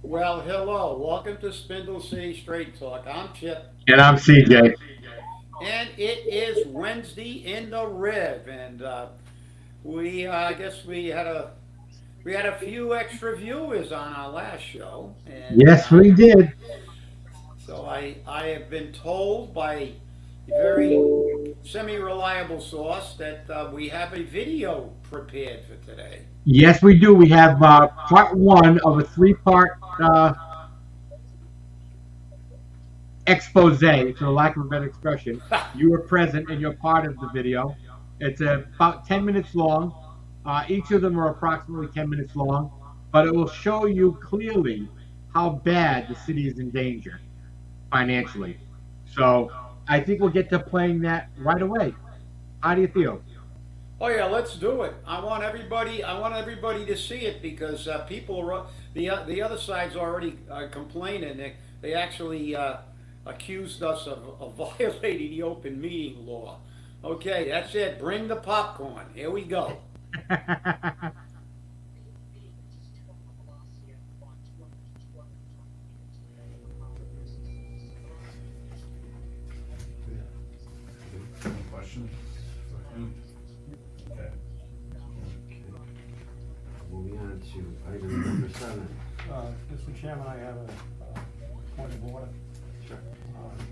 Well, hello. Welcome to Spindle City Straight Talk. I'm Chip, And I'm CJ. and it is Wednesday in the Rib, and I guess we had a few extra viewers on our last show, and Yes, we did. so I have been told by a very semi-reliable source that we have a video prepared for today. Yes, we do. We have part one of a three-part expose, for lack of a better expression. You were present and you're part of the video. It's about 10 minutes long. Each of them are approximately 10 minutes long, but it will show you clearly how bad the city is in danger financially. So I think we'll get to playing that right away. How do you feel? Oh yeah, let's do it. I want everybody to see it because the other side's already complaining. They actually accused us of violating the open meeting law. Okay, that's it. Bring the popcorn. Here we go. Any questions for him? Okay. Moving on to item number 7. Mr. Chairman, I have a point of order. Sure.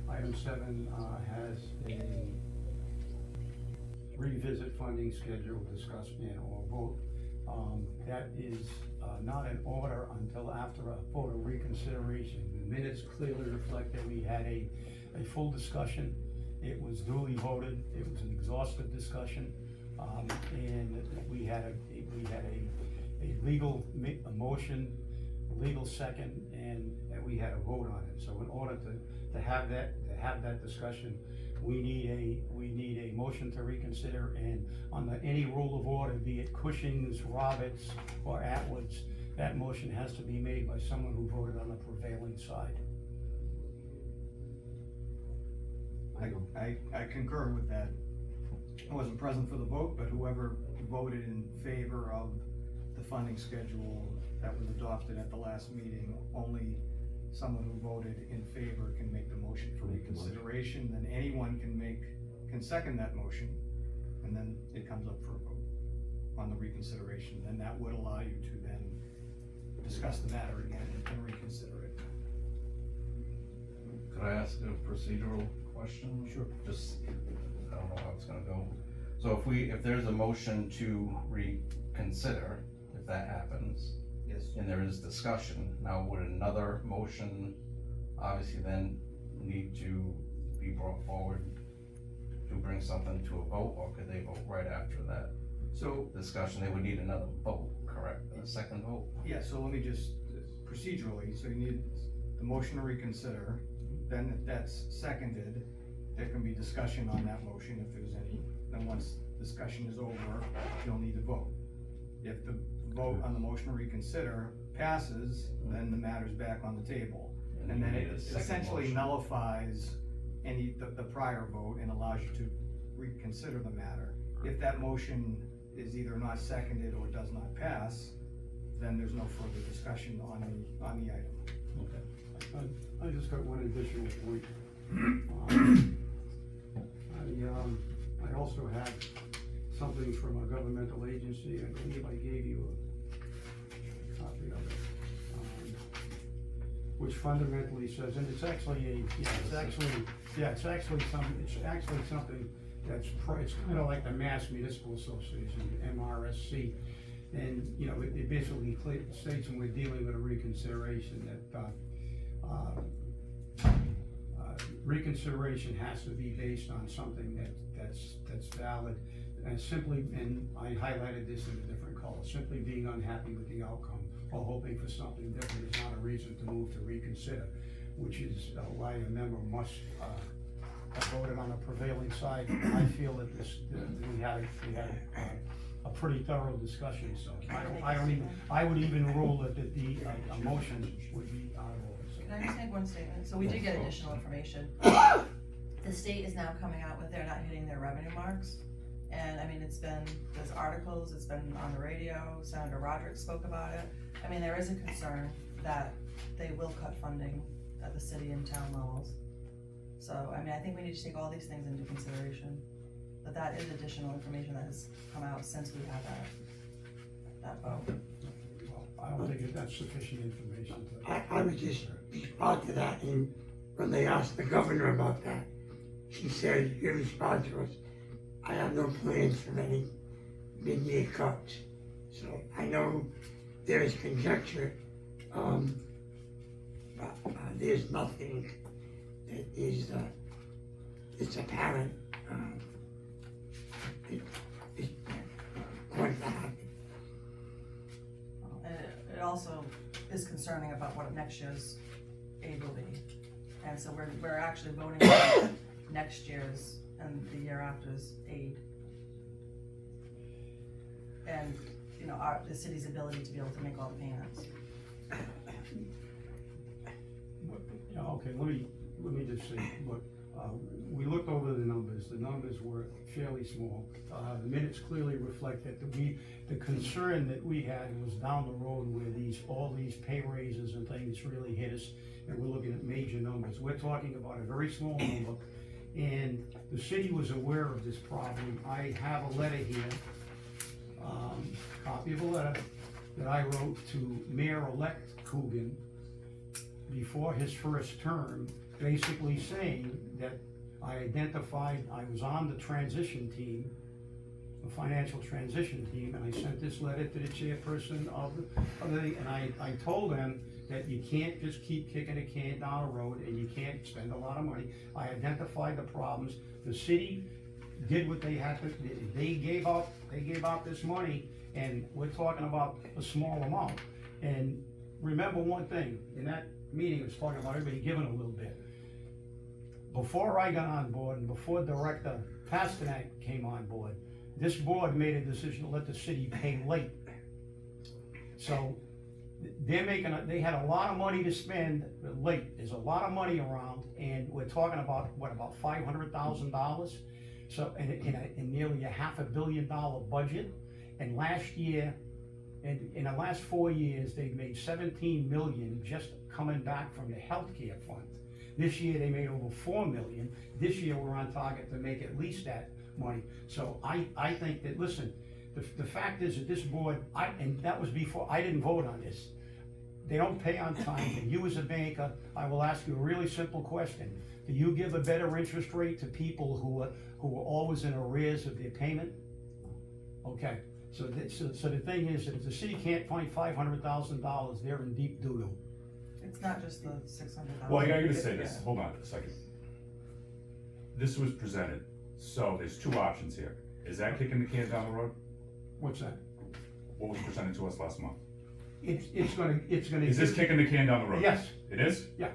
Item 7 has a revisit funding schedule discussed and/or vote. That is not in order until after a vote of reconsideration. The minutes clearly reflect that we had a full discussion. It was duly voted. It was an exhaustive discussion, and we had a legal motion, a legal second, and we had a vote on it. So in order to have that discussion, we need a motion to reconsider, and on any rule of order, be it Cushing's, Roberts, or Atwood's, that motion has to be made by someone who voted on the prevailing side. I concur with that. I wasn't present for the vote, but whoever voted in favor of the funding schedule that was adopted at the last meeting, only someone who voted in favor can make the motion for reconsideration, then anyone can second that motion, and then it comes up for a vote on the reconsideration. Then that would allow you to then discuss the matter again and reconsider it. Could I ask a procedural question? Sure. Just, I don't know how it's gonna go. So if there's a motion to reconsider, if that happens, Yes. and there is discussion, now would another motion obviously then need to be brought forward to bring something to a vote, or could they vote right after that So, discussion? They would need another vote, correct? A second vote? yeah, so let me just, procedurally, so you need the motion to reconsider, then if that's seconded, there can be discussion on that motion if there's any. Then once discussion is over, you'll need to vote. If the vote on the motion to reconsider passes, then the matter's back on the table. And then you it need a second essentially motion. nullifies the prior vote and allows you to reconsider the matter. If that motion is either not seconded or does not pass, then there's no further discussion on the item. Okay. I just got one additional point. I also have something from a governmental agency. I believe I gave you a copy of it, which fundamentally says, and it's actually Yeah, it's actually something that's, it's kind of like the Mass Municipal Association, MRSC. And, you know, it basically states when we're dealing with a reconsideration that, reconsideration has to be based on something that's valid. And simply, and I highlighted this in a different color, simply being unhappy with the outcome or hoping for something different is not a reason to move to reconsider, which is why a member must have voted on the prevailing side. I feel that we had a pretty thorough discussion, so I would even rule that a motion would be out of order. So. Can I just make one statement? So we did get additional information. The state is now coming out with they're not hitting their revenue marks. And I mean, there's articles, it's been on the radio, Senator Roderick spoke about it. I mean, there is a concern that they will cut funding at the city and town levels. So, I mean, I think we need to take all these things into consideration. But that is additional information that has come out since we had that vote. Well, I don't think that's sufficient information to. I would just respond to that, and when they asked the governor about that, she said, your response was, I have no plans for any mid-year cuts. So I know there is conjecture, but there's nothing that is, it's apparent, it's going to happen. And it also is concerning about what next year's aid will be. And so we're actually voting on next year's and the year after's aid. And, you know, the city's ability to be able to make all the payments. Yeah, okay, let me just say, look, we looked over the numbers were fairly small. The minutes clearly reflect that the concern that we had was down the road where all these pay raises and things really hit us, and we're looking at major numbers. We're talking about a very small number, and the city was aware of this problem. I have a letter here, copy of a letter that I wrote to Mayor-elect Coogan before his first term, basically saying that I was on the transition team, the financial transition team, and I sent this letter to the chairperson of the and I told them that you can't just keep kicking a can down the road and you can't spend a lot of money. I identified the problems. The city did what they had to. They gave out this money, and we're talking about a small amount. And remember one thing, in that meeting, it was talking about everybody giving a little bit. Before I got on board and before Director Pasternak came on board, this board made a decision to let the city pay late. So they had a lot of money to spend late. There's a lot of money around, and we're talking about, about $500,000? So, in nearly a $500 million budget. And last year, in the last 4 years, they've made $17 million just coming back from the healthcare fund. This year, they made over $4 million. This year, we're on target to make at least that money. So I think that, listen, the fact is that this board, and that was before, I didn't vote on this. They don't pay on time, and you as a banker, I will ask you a really simple question. Do you give a better interest rate to people who are always in arrears of their payment? Okay, so the thing is that if the city can't find $500,000, they're in deep doo-doo. It's not just the $600,000. Well, I gotta say this, hold on a second. This was presented, so there's two options here. Is that kicking the can down the road? What's that? What was presented to us last month? It's gonna. Is this kicking the can down the road? Yes. It is? Yeah.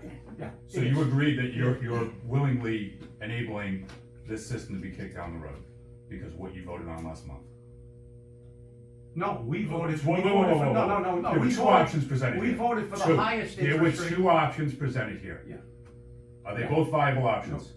So you agree that you're willingly enabling this system to be kicked down the road because of what you voted on last month? No, we voted. No. There were two options presented We here. voted for the highest There were interest rate. two options presented here. Yeah. Are they both viable options?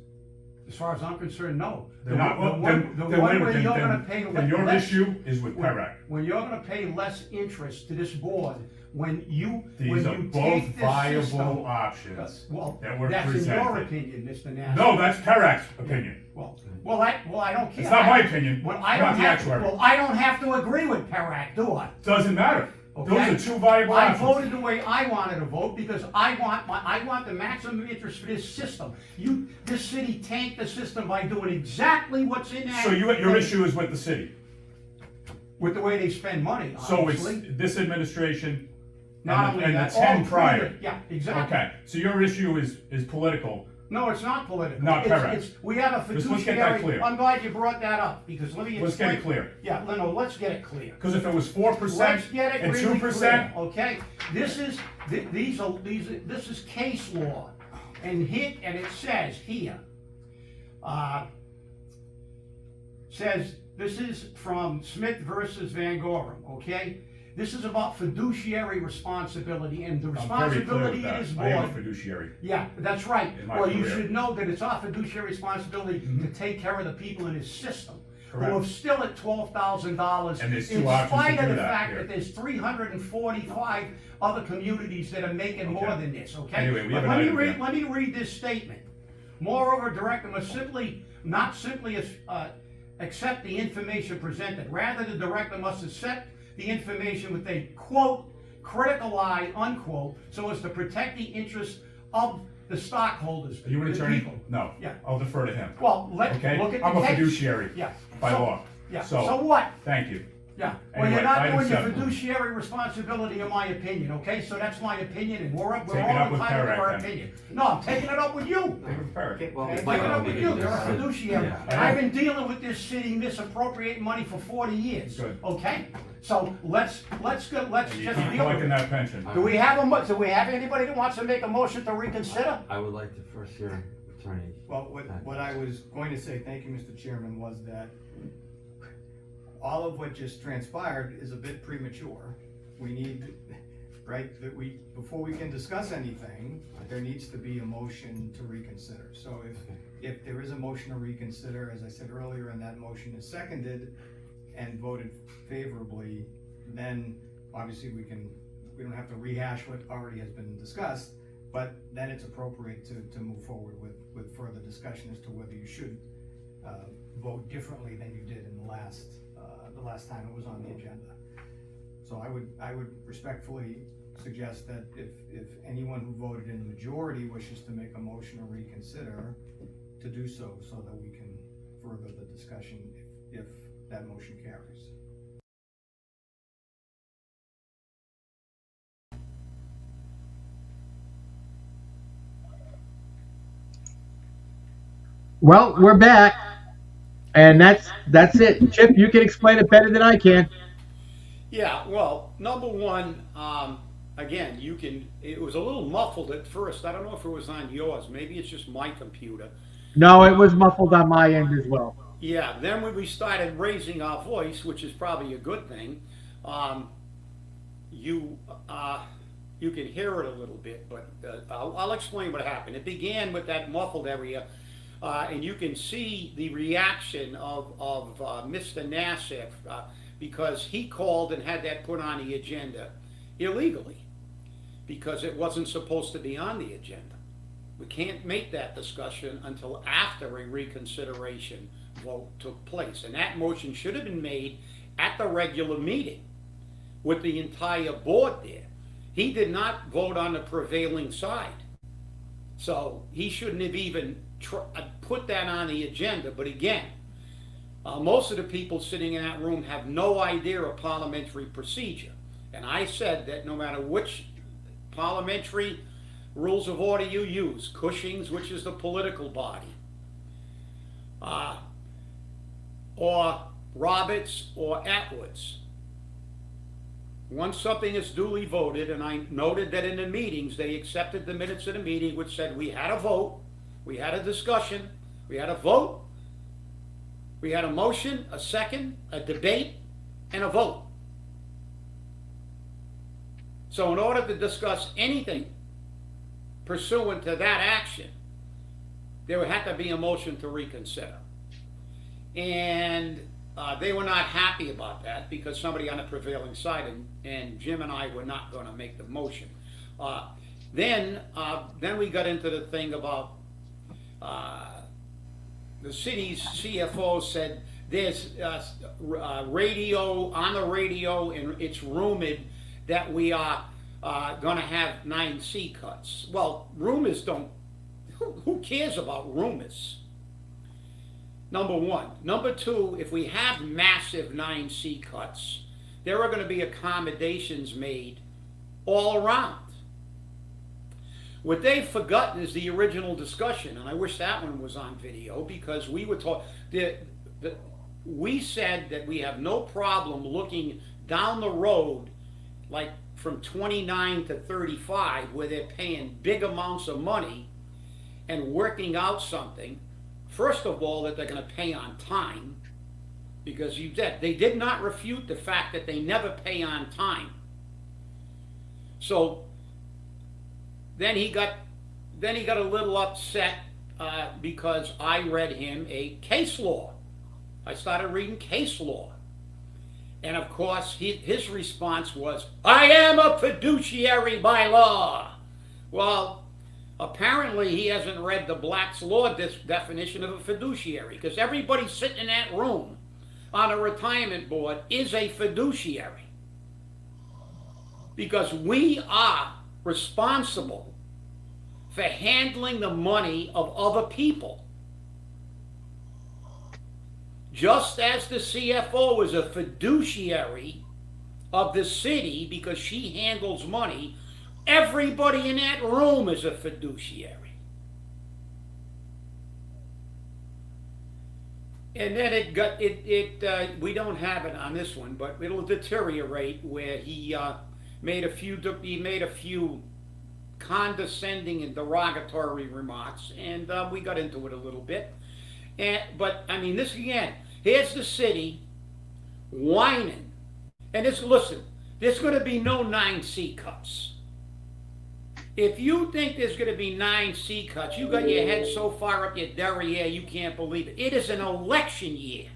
As far as I'm concerned, no. They're not. The one where you're gonna pay Then your less. issue is with PERAC. When you're gonna pay less interest to this board, when you These are take both this viable system. options Well, that were that's in your presented. opinion, Mr. Nash. No, that's PERAC's opinion. Well, I don't care. It's not my opinion. Well, I'm not the actuary. I don't have to agree with PERAC, do I? Doesn't matter. okay? Those are two viable I options. voted the way I wanted to vote because I want the maximum interest for this system. This city tanked the system by doing exactly what's in that. So your issue is with the city. With the way they spend money, So it's obviously. this administration Not and only the that, 10 all prior. three, yeah, exactly. Okay, so your issue is political. No, it's not political. Not correct. We have a Just let's get that fiduciary, clear. I'm glad you brought that up, because let me explain. Let's get it clear. Yeah, no, let's get it clear. Because if it was 4% Let's get it and really 2%, clear, okay? This is case law, and it says here, says, this is from Smith versus Van Gorham, okay? This is about fiduciary responsibility, and the I'm very clear with responsibility that. is I am a board. fiduciary. Yeah, that's right. In my Well, you career. should know that it's our fiduciary responsibility to take care of the people in his system. Correct. Who are still at $12,000. And there's two in options to spite of do the that fact here. that there's 345 other communities that are making more than this, okay? Anyway, we have But an item here. let me read this statement. Moreover, director must not simply accept the information presented. Rather, the director must accept the information with a, quote, critical eye, unquote, so as to protect the interests of the stockholders. Are you an the attorney? people. No. Yeah. I'll defer to him. Well, Okay? look at the I'm a case. fiduciary Yeah. by So- law. Yeah, So, so what? thank you. Yeah, well, Anyway, you're not item doing your 7. fiduciary responsibility, in my opinion, okay? So that's my opinion, and we're all Take it up with entitled to our Perec, then. opinion. No, I'm taking it up with you. Take it with Perry. Okay, well, I'm Mike, taking it I'll up with give you, you you're a this. fiduciary. Yeah. And I've been dealing with this city misappropriating money for 40 years, Good. okay? So let's just And you deal keep with collecting it. that pension. Do we have anybody that wants to make a motion to reconsider? I would like to first hear attorney. Well, what I was going to say, thank you, Mr. Chairman, was that all of what just transpired is a bit premature. We need, right, before we can discuss anything, there needs to be a motion to reconsider. So if there is a motion to reconsider, as I said earlier, and that motion is seconded and voted favorably, then obviously we don't have to rehash what already has been discussed, but then it's appropriate to move forward with further discussion as to whether you should vote differently than you did in the last time it was on the agenda. So I would respectfully suggest that if anyone who voted in the majority wishes to make a motion to reconsider, to do so that we can further the discussion if that motion carries. Well, we're back, and that's it. Chip, you can explain it better than I can. Yeah, well, number one, again, it was a little muffled at first. I don't know if it was on yours. Maybe it's just my computer. No, it was muffled on my end as well. Yeah, then when we started raising our voice, which is probably a good thing, you can hear it a little bit, but I'll explain what happened. It began with that muffled area, and you can see the reaction of Mr. Nassif, because he called and had that put on the agenda illegally, because it wasn't supposed to be on the agenda. We can't make that discussion until after a reconsideration vote took place. And that motion should have been made at the regular meeting with the entire board there. He did not vote on the prevailing side. So he shouldn't have even put that on the agenda. But again, most of the people sitting in that room have no idea of parliamentary procedure. And I said that no matter which parliamentary rules of order you use, Cushing's, which is the political body, or Roberts or Atwood's, once something is duly voted, and I noted that in the meetings, they accepted the minutes of the meeting, which said we had a vote, we had a discussion, we had a vote, we had a motion, a second, a debate, and a vote. So in order to discuss anything pursuant to that action, there would have to be a motion to reconsider. And they were not happy about that because somebody on the prevailing side, and Jim and I were not going to make the motion. Then we got into the thing about the city's CFO said there's radio on the radio, and it's rumored that we are going to have 9C cuts. Well, rumors don't, who cares about rumors? Number one. Number two, if we have massive 9C cuts, there are going to be accommodations made all around. What they've forgotten is the original discussion, and I wish that one was on video, because we were we said that we have no problem looking down the road, like from 29 to 35, where they're paying big amounts of money and working out something. First of all, that they're going to pay on time, because they did not refute the fact that they never pay on time. So then he got a little upset because I read him a case law. I started reading case law, and of course his response was, "I am a fiduciary by law." Well, apparently he hasn't read the Black's Law definition of a fiduciary, because everybody sitting in that room on a retirement board is a fiduciary, because we are responsible for handling the money of other people. Just as the CFO is a fiduciary of the city because she handles money, everybody in that room is a fiduciary. And then we don't have it on this one, but it'll deteriorate where he made a few condescending and derogatory remarks, and we got into it a little bit. But I mean, this again, here's the city whining, and listen, there's going to be no 9C cuts. If you think there's going to be 9C cuts, you got your head so far up your derriere you can't believe it. It is an election year,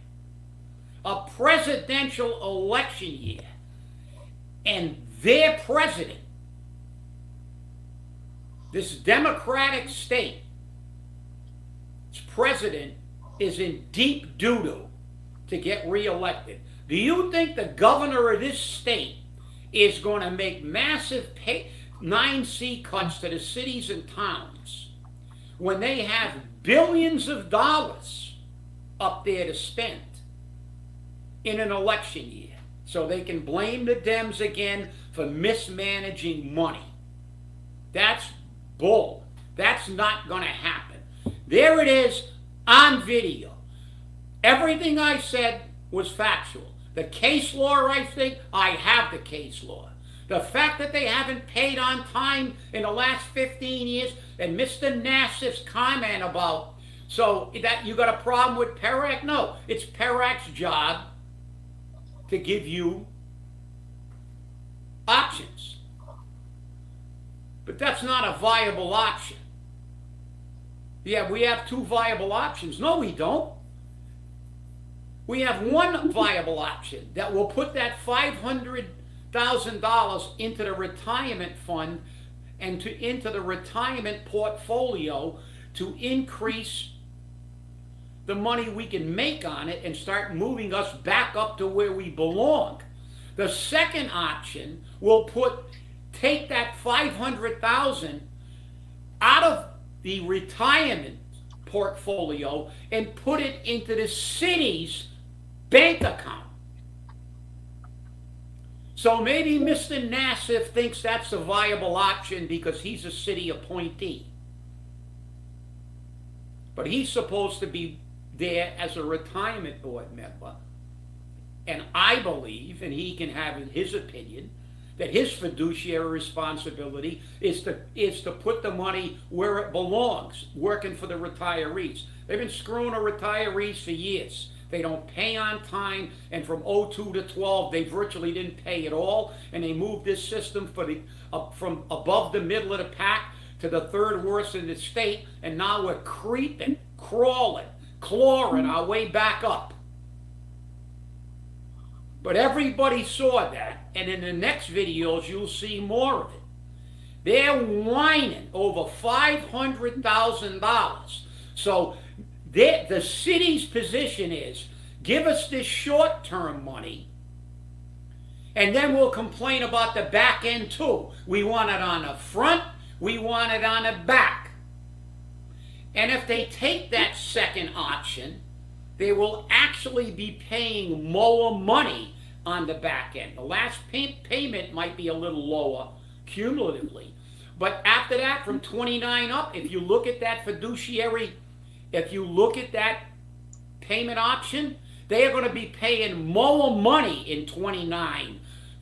a presidential election year, and their president, this Democratic state, its president is in deep doo-doo to get reelected. Do you think the governor of this state is going to make massive 9C cuts to the cities and towns when they have billions of dollars up there to spend in an election year, so they can blame the Dems again for mismanaging money? That's bull. That's not going to happen. There it is on video. Everything I said was factual. The case law, I think, I have the case law. The fact that they haven't paid on time in the last 15 years, and Mr. Nassif's comment about, so that you got a problem with PERAC? No, it's PERAC's job to give you options. But that's not a viable option. Yeah, we have two viable options. No, we don't. We have one viable option that will put that $500,000 into the retirement fund and into the retirement portfolio to increase the money we can make on it and start moving us back up to where we belong. The second option will take that $500,000 out of the retirement portfolio and put it into the city's bank account. So maybe Mr. Nassif thinks that's a viable option because he's a city appointee. But he's supposed to be there as a retirement board member. And I believe, and he can have his opinion, that his fiduciary responsibility is to put the money where it belongs, working for the retirees. They've been screwing the retirees for years. They don't pay on time, and from 02 to 12, they virtually didn't pay at all, and they moved this system from above the middle of the pack to the third worst in the state, and now we're creeping, crawling, clawing our way back up. But everybody saw that, and in the next videos you'll see more of it. They're whining over $500,000. So the city's position is, give us this short-term money, And then we'll complain about the back end too. We want it on the front, we want it on the back. And if they take that second option, they will actually be paying more money on the back end. The last payment might be a little lower cumulatively. But after that, from 29 up, if you look at that fiduciary, if you look at that payment option, they are going to be paying more money in 29,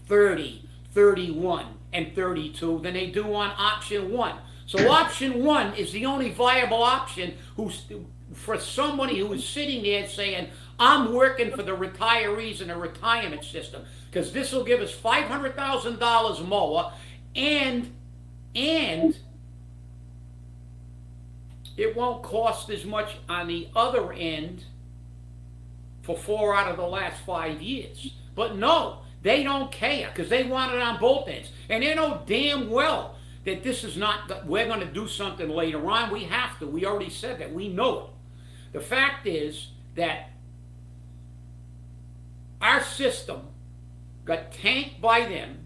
30, 31, and 32 than they do on option 1. So option 1 is the only viable option for somebody who is sitting there saying, I'm working for the retirees in a retirement system, because this will give us $500,000 more, and it won't cost as much on the other end for 4 out of the last 5 years. But no, they don't care, because they want it on both ends. And they know damn well that this is not, we're going to do something later on. We have to. We already said that. We know it. The fact is that our system got tanked by them.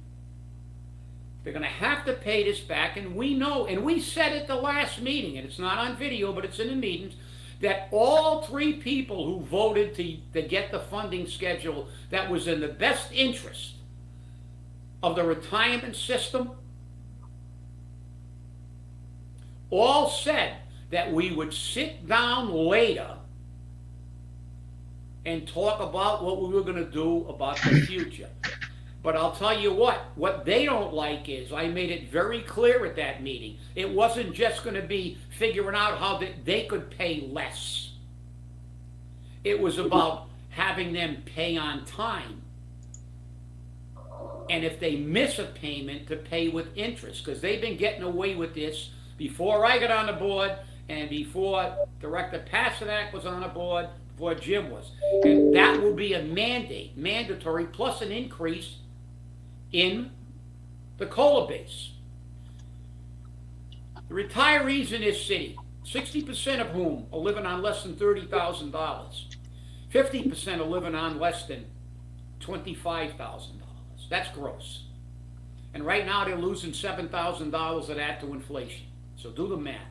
They're going to have to pay this back, and we know, and we said at the last meeting, and it's not on video, but it's in the meetings, that all 3 people who voted to get the funding schedule that was in the best interest of the retirement system all said that we would sit down later and talk about what we were going to do about the future. But I'll tell you what they don't like is, I made it very clear at that meeting, it wasn't just going to be figuring out how they could pay less. It was about having them pay on time. And if they miss a payment, to pay with interest, because they've been getting away with this before I got on the board, and before Director Pasternak was on the board, before Jim was. And that will be a mandatory, plus an increase in the COLA base. The retirees in this city, 60% of whom are living on less than $30,000. 50% are living on less than $25,000. That's gross. And right now they're losing $7,000 of that to inflation. So do the math.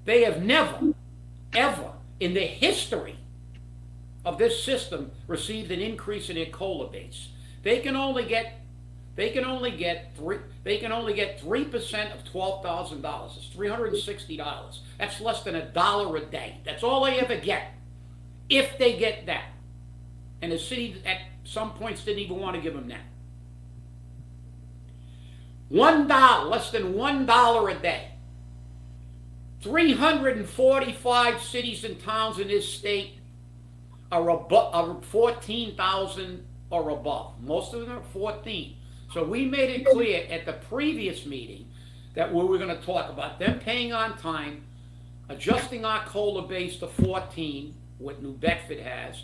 They have never, ever in the history of this system received an increase in their COLA base. They can only get 3% of $12,000. It's $360. That's less than $1 a day. That's all they ever get, if they get that. And the city at some points didn't even want to give them that. $1, less than $1 a day. 345 cities and towns in this state are 14,000 or above. Most of them are 14. So we made it clear at the previous meeting that we were going to talk about them paying on time, adjusting our COLA base to 14, what New Bedford has.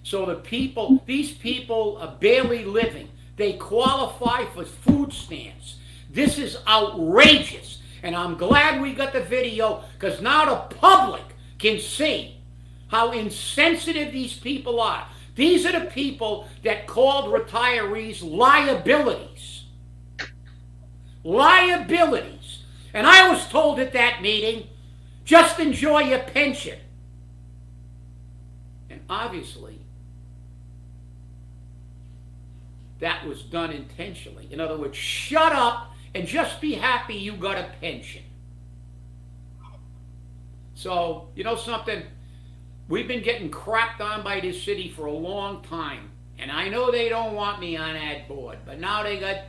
So these people are barely living. They qualify for food stamps. This is outrageous. And I'm glad we got the video, because now the public can see how insensitive these people are. These are the people that called retirees liabilities. Liabilities. And I was told at that meeting, just enjoy your pension. And obviously, that was done intentionally. In other words, shut up and just be happy you got a pension. So, you know something? We've been getting crapped on by this city for a long time. And I know they don't want me on that board. But now they got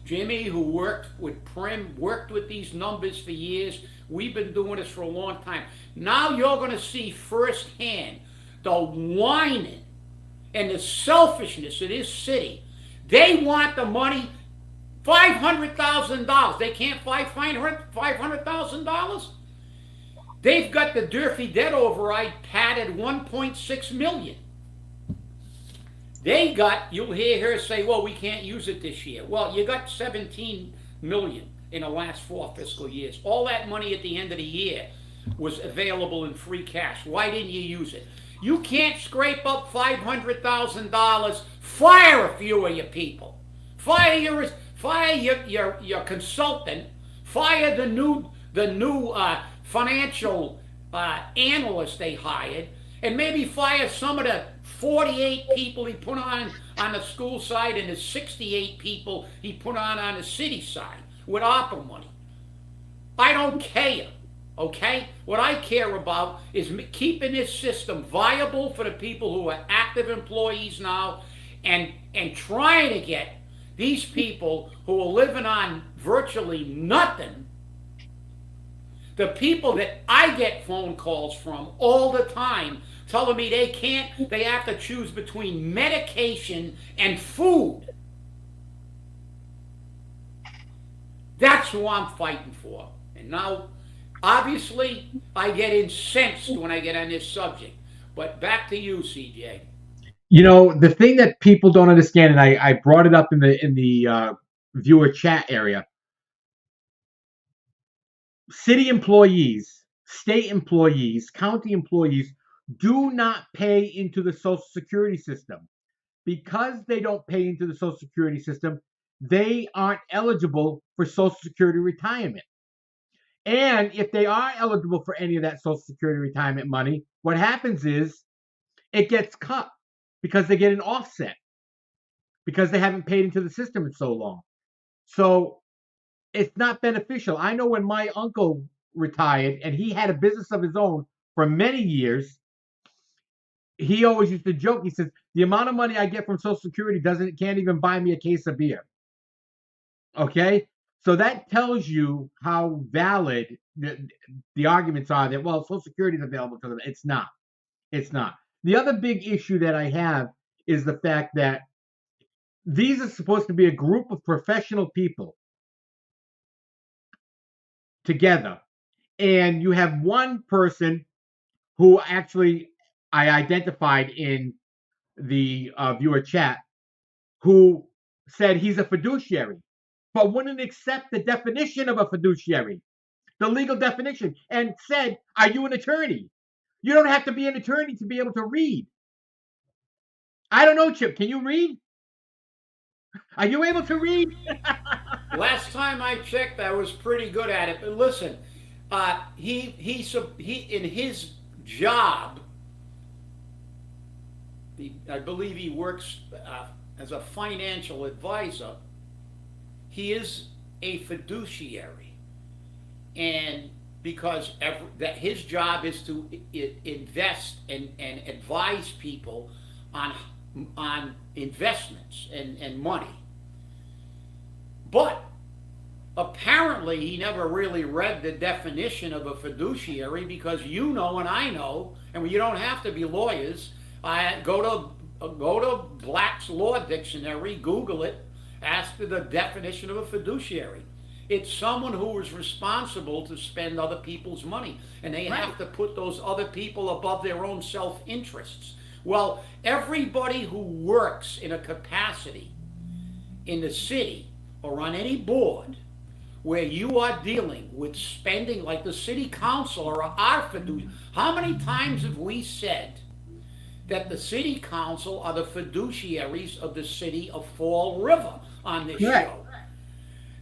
Jimmy, who worked with Prim, worked with these numbers for years. We've been doing this for a long time. Now you're going to see firsthand the whining and the selfishness of this city. They want the money, $500,000. They can't find $500,000? They've got the Durfee debt override padded $1.6 million. They got, you'll hear her say, well, we can't use it this year. Well, you got $17 million in the last 4 fiscal years. All that money at the end of the year was available in free cash. Why didn't you use it? You can't scrape up $500,000. Fire a few of your people. Fire your consultant. Fire the new financial analyst they hired, and maybe fire some of the 48 people he put on the school side and the 68 people he put on the city side with ARPA money. I don't care, okay? What I care about is keeping this system viable for the people who are active employees now, and trying to get these people who are living on virtually nothing. The people that I get phone calls from all the time telling me they have to choose between medication and food. That's who I'm fighting for. And now, obviously, I get incensed when I get on this subject. But back to you, CJ. You know, the thing that people don't understand, and I brought it up in the viewer chat area. City employees, state employees, county employees do not pay into the Social Security system. Because they don't pay into the Social Security system, they aren't eligible for Social Security retirement. And if they are eligible for any of that Social Security retirement money, what happens is it gets cut because they get an offset because they haven't paid into the system in so long. So it's not beneficial. I know when my uncle retired and he had a business of his own for many years, he always used to joke. He says, the amount of money I get from Social Security can't even buy me a case of beer. Okay? So that tells you how valid the arguments are that, well, Social Security is available to them. It's not. It's not. The other big issue that I have is the fact that these are supposed to be a group of professional people together. And you have one person who actually I identified in the viewer chat who said he's a fiduciary, but wouldn't accept the definition of a fiduciary, the legal definition, and said, are you an attorney? You don't have to be an attorney to be able to read. I don't know, Chip. Can you read? Are you able to read? Last time I checked, I was pretty good at it. But listen, he in his job, I believe he works as a financial advisor. He is a fiduciary, and because that his job is to invest and advise people on investments and money. But apparently he never really read the definition of a fiduciary, because you know and I know, and you don't have to be lawyers. Go to Black's Law Dictionary, Google it, ask for the definition of a fiduciary. It's someone who is responsible to spend other people's money, and they have to put those other people above their own self-interests. Well, everybody who works in a capacity in the city or on any board where you are dealing with spending, like the city council or our fiduciary, how many times have we said that the city council are the fiduciaries of the city of Fall River on this show?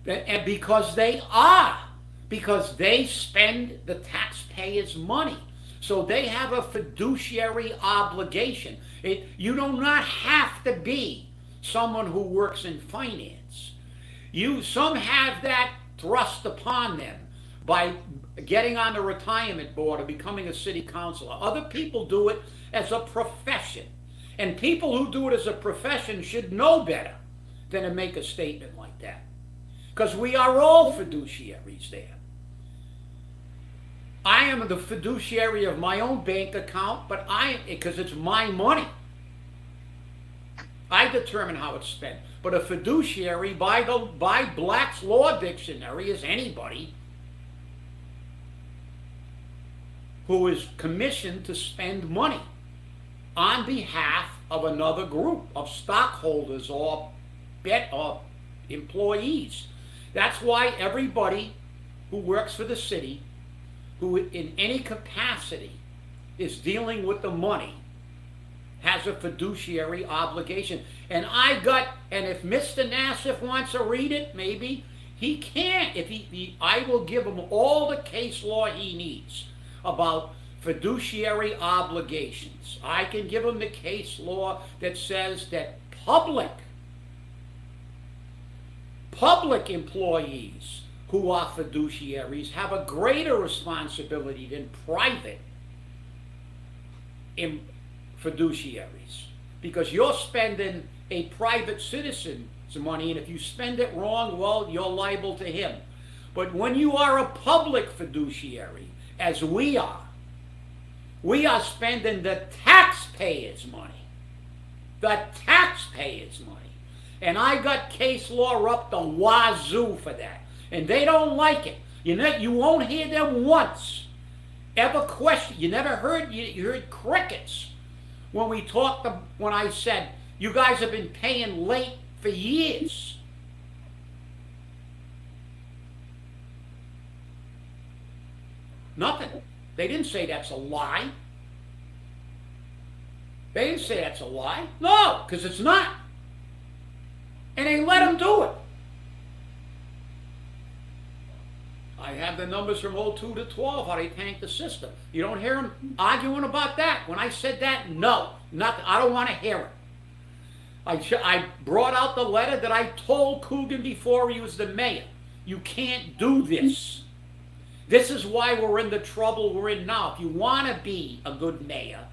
And because they are, because they spend the taxpayers' money. So they have a fiduciary obligation. You do not have to be someone who works in finance. Some have that thrust upon them by getting on the retirement board or becoming a city councilor. Other people do it as a profession. And people who do it as a profession should know better than to make a statement like that. Because we are all fiduciaries there. I am the fiduciary of my own bank account, but because it's my money. I determine how it's spent. But a fiduciary by Black's Law Dictionary is anybody who is commissioned to spend money on behalf of another group of stockholders or employees. That's why everybody who works for the city, who in any capacity is dealing with the money has a fiduciary obligation. And if Mr. Nassif wants to read it, maybe he can't. I will give him all the case law he needs about fiduciary obligations. I can give him the case law that says that public employees who are fiduciaries have a greater responsibility than private fiduciaries, because you're spending a private citizen's money, and if you spend it wrong, well, you're liable to him. But when you are a public fiduciary, as we are spending the taxpayers' money. The taxpayers' money. And I got case law up the wazoo for that. And they don't like it. You won't hear them once ever question. You never heard, you heard crickets when when I said, you guys have been paying late for years. Nothing. They didn't say that's a lie. They didn't say that's a lie. No, because it's not. And they let them do it. I have the numbers from 02 to 12, how they tanked the system. You don't hear them arguing about that. When I said that, no, nothing. I don't want to hear it. I brought out the letter that I told Coogan before he was the mayor. You can't do this. This is why we're in the trouble we're in now. If you want to be a good mayor,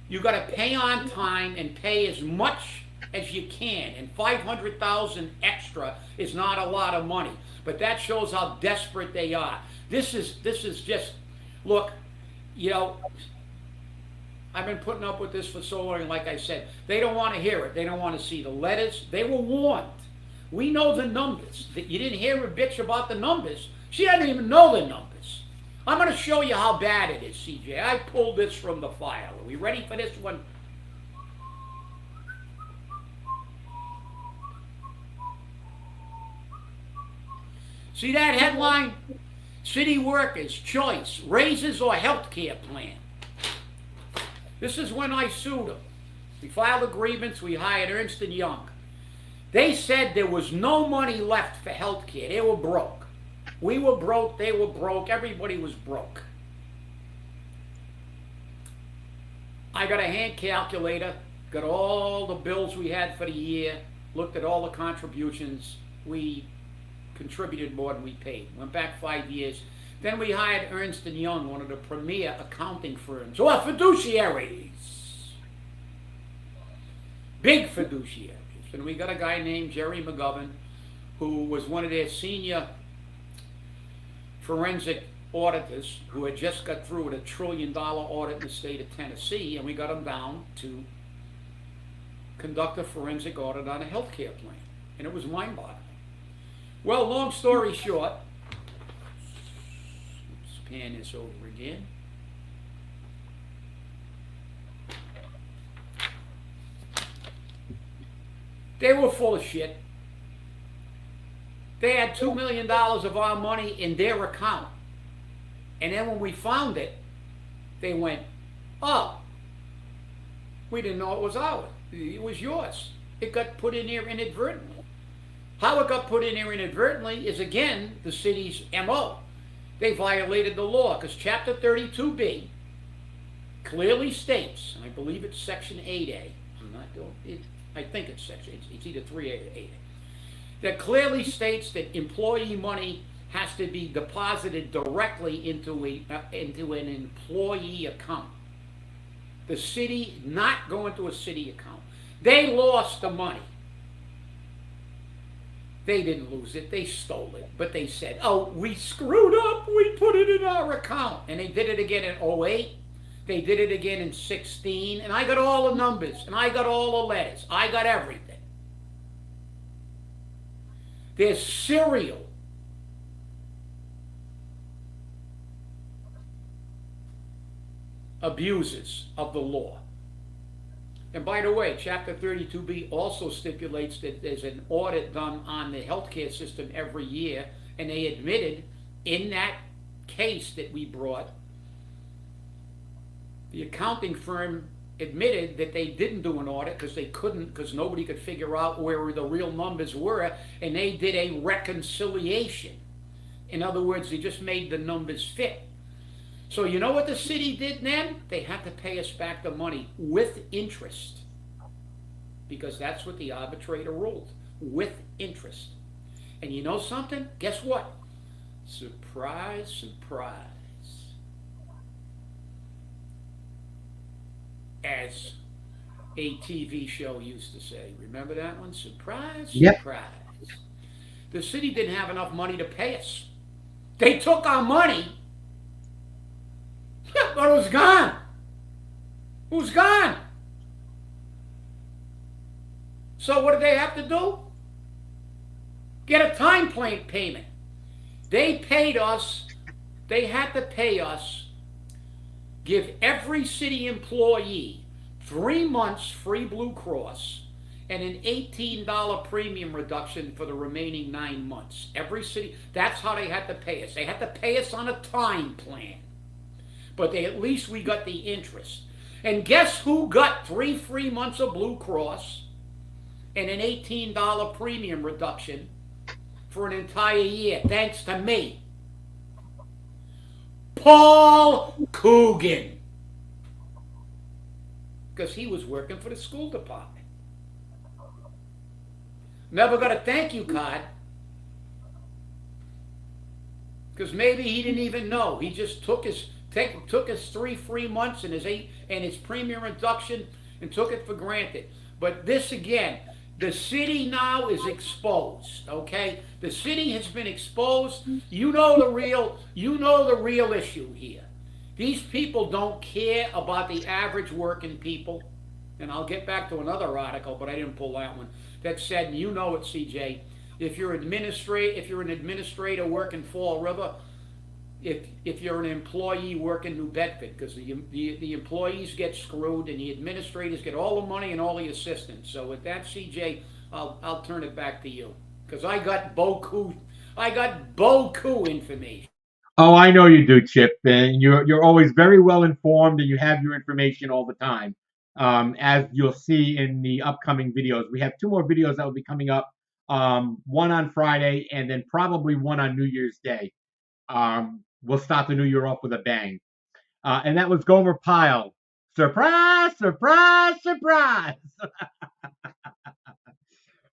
you got to pay on time and pay as much as you can. And $500,000 extra is not a lot of money, but that shows how desperate they are. This is just, look, you know, I've been putting up with this for so long, and like I said, they don't want to hear it. They don't want to see the letters. They were warned. We know the numbers. You didn't hear her bitch about the numbers. She doesn't even know the numbers. I'm going to show you how bad it is, CJ. I pulled this from the file. Are we ready for this one? See that headline? City workers' choice, raises or health care plan. This is when I sued them. We filed a grievance, we hired Ernst & Young. They said there was no money left for health care. They were broke. We were broke, they were broke, everybody was broke. I got a hand calculator, got all the bills we had for the year, looked at all the contributions. We contributed more than we paid. Went back 5 years. Then we hired Ernst & Young, one of the premier accounting firms, or fiduciaries. Big fiduciaries. And we got a guy named Jerry McGovern, who was one of their senior forensic auditors, who had just got through with $1 trillion audit in the state of Tennessee, and we got him down to conduct a forensic audit on a health care plan. And it was mind-boggling. Well, long story short, let's pan this over again. They were full of shit. They had $2 million of our money in their account. And then when we found it, they went, oh, we didn't know it was ours. It was yours. It got put in there inadvertently. How it got put in there inadvertently is, again, the city's MO. They violated the law, because Chapter 32B clearly states, and I believe it's Section 8A, I think it's Section, it's either 3A or 8A, that clearly states that employee money has to be deposited directly into an employee account. The city not going to a city account. They lost the money. They didn't lose it, they stole it. But they said, oh, we screwed up, we put it in our account. And they did it again in 08, they did it again in 16, and I got all the numbers, and I got all the letters, I got everything. There's serial abuses of the law. And by the way, Chapter 32B also stipulates that there's an audit done on the healthcare system every year, and they admitted in that case that we brought, the accounting firm admitted that they didn't do an audit because they couldn't, because nobody could figure out where the real numbers were, and they did a reconciliation. In other words, they just made the numbers fit. So you know what the city did then? They had to pay us back the money with interest, because that's what the arbitrator ruled, with interest. And you know something? Guess what? Surprise, surprise. As a TV show used to say. Remember that one? Surprise, Yep. surprise. The city didn't have enough money to pay us. They took our money, but it was gone. It was gone. So what did they have to do? Get a time plan payment. They paid us, they had to pay us, give every city employee 3 months free Blue Cross and an $18 premium reduction for the remaining 9 months. Every city, that's how they had to pay us. They had to pay us on a time plan. But at least we got the interest. And guess who got 3 free months of Blue Cross and an $18 premium reduction for an entire year, thanks to me? Paul Coogan. Because he was working for the school department. Never got a thank you card. Because maybe he didn't even know. He just took his 3 free months and his premium reduction and took it for granted. But this again, the city now is exposed, okay? The city has been exposed. You know the real issue here. These people don't care about the average working people. And I'll get back to another article, but I didn't pull that one, that said, you know it, CJ, if you're an administrator working Fall River, if you're an employee working New Bedford, because the employees get screwed and the administrators get all the money and all the assistants. So with that, CJ, I'll turn it back to you, because I got beaucoup information. Oh, I know you do, Chip, and you're always very well informed, and you have your information all the time. As you'll see in the upcoming videos, we have 2 more videos that will be coming up. One on Friday, and then probably one on New Year's Day. We'll start the new year off with a bang. And that was Gomer Pyle. Surprise, surprise, surprise.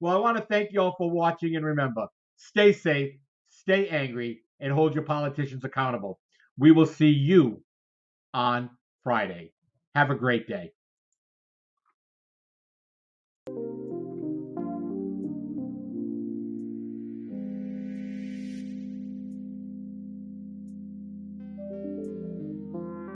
Well, I want to thank you all for watching, and remember, stay safe, stay angry, and hold your politicians accountable. We will see you on Friday. Have a great day.